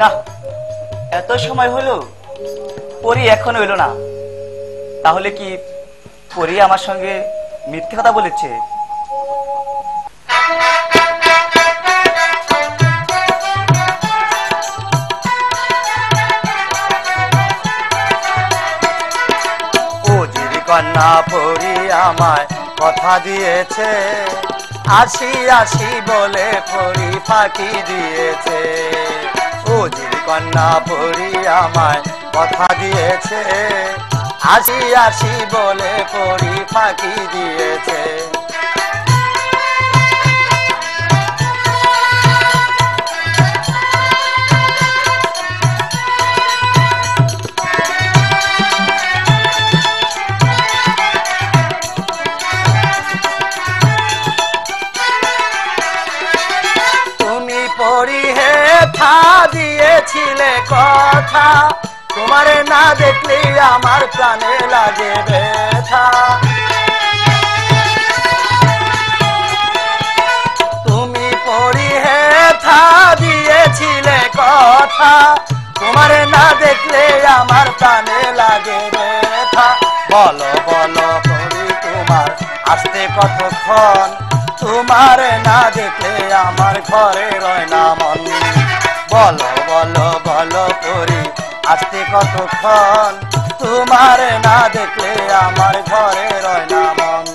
না, এত সময় হলো পরি এখনো এলো না। তাহলে কি পরি আমার সঙ্গে মিথ্যে কথা বলেছে? কন্যা পরি আমায় কথা দিয়েছে, আসি আসি বলে পরি ফাঁকি দিয়েছে। ওজির কন্যা পরি আমায় কথা দিয়েছে, আসি আসি বলে পরি ফাঁকি দিয়েছে। দিয়েছিলে কথা, তোমারে না দেখলে আমার প্রাণে লাগে ব্যথা। তুমি পরি হেথা দিয়েছিলে কথা, তোমারে না দেখলে আমার প্রাণে লাগে ব্যথা। বলো বলো পরি তোমার আসতে কতক্ষণ, তোমারে না দেখলে আমার ঘরে রয় না মন। বলো বলো বলো পরি আসতে কতক্ষণ, তোমার না দেখলে আমার ঘরে রয় না মন।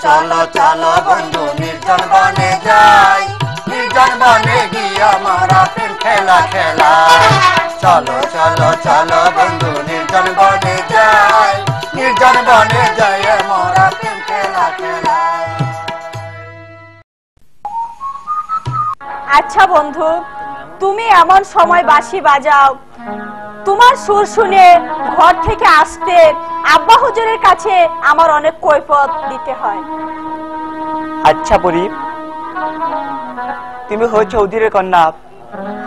চলো চলো বন্ধু নির্জন বনে যাই, নির্জন বনে গিয়ে আমরা প্রেম খেলা খেলা। চলো চলো চলো বন্ধু নির্জন বনে যাই, নির্জন বনে যাই আমরা প্রেম খেলা খেলা। আচ্ছা বন্ধু, তুমি এমন সময় বাঁশি বাজাও, তোমার সুর শুনে ঘর থেকে আসতে আব্বা হুজুরের কাছে আমার অনেক কৈফিয়ত দিতে হয়। আচ্ছা পরি, তুমি হয়েছো ওজিরের কন্যা,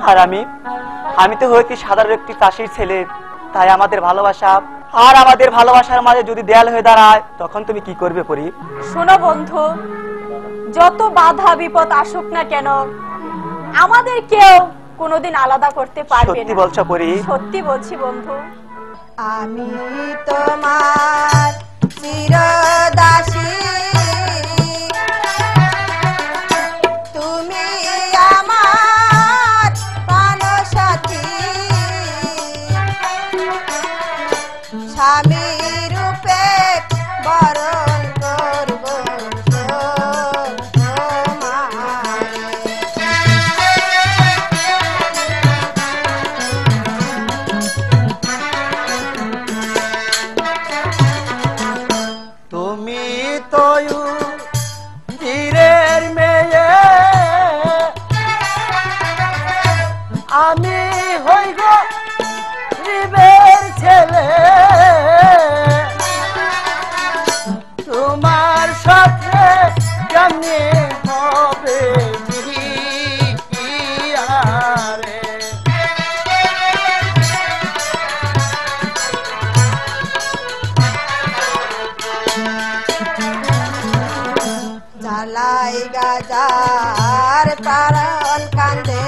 আর আমি তো হয়েছি সাধারণ একটি চাষির ছেলে। তাই আমাদের ভালোবাসা আর আমাদের ভালোবাসার মাঝে যদি দেয়াল হয়ে দাঁড়ায়, তখন তুমি কি করবে পরি? শোনো বন্ধু, যত বাধা বিপদ আসুক না কেন, আমাদের কেউ কোনোদিন আলাদা করতে পারবে না। সত্যি বলছো পরি? সত্যি বলছি বন্ধু। আমি তোমার চিরদাসী, তুমি আমার প্রাণসাথী, স্বামী রূপে বরণ করব আমি হই গো গরিবের ছেলে, তোমার সাথে কেমনে হবে বিয়ারে। জ্বালাই গাজার প্রাণ কান্দে,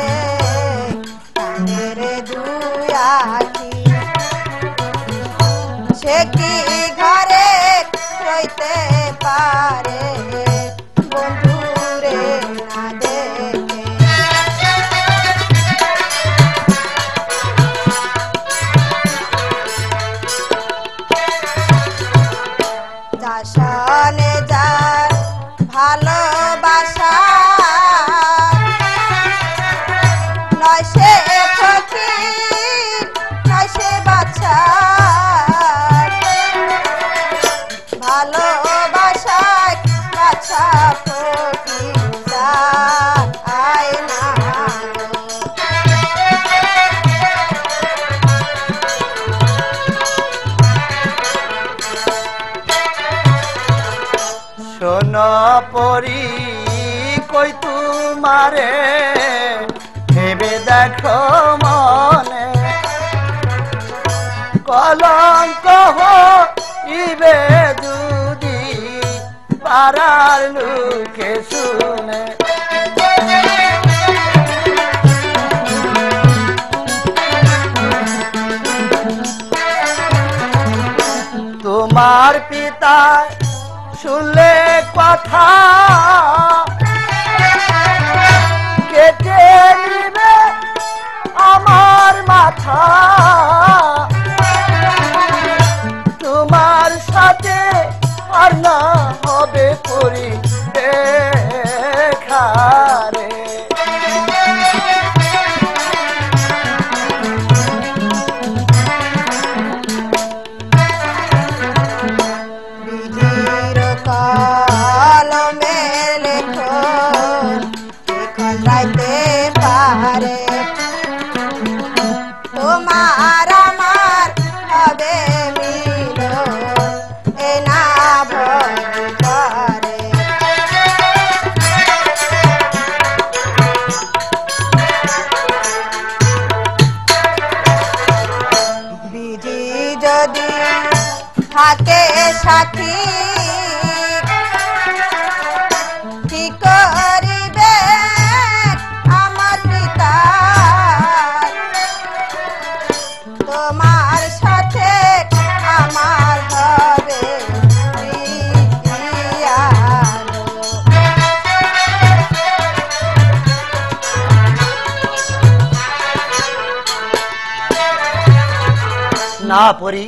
কান্দে রে দুই আখি। পরি কই তোমারে ভেবে দেখো মনে কলঙ্ক হইবে যদি পাড়ার লোকে শুনে তোমার পিতা শুনলে কথা কেটে নিবে আমার মাথা তোমার সাথে আর না হবে পরি দেখারে বিধির কলমে লেখো এখন যাইতে পারে তোমার আমার হবে মিলন এ না ভয় করে বিধি যদি থাকে সাথী কি করিবে আমার পিতা তোমার সাথে আমার হবে বিয়া। না পরি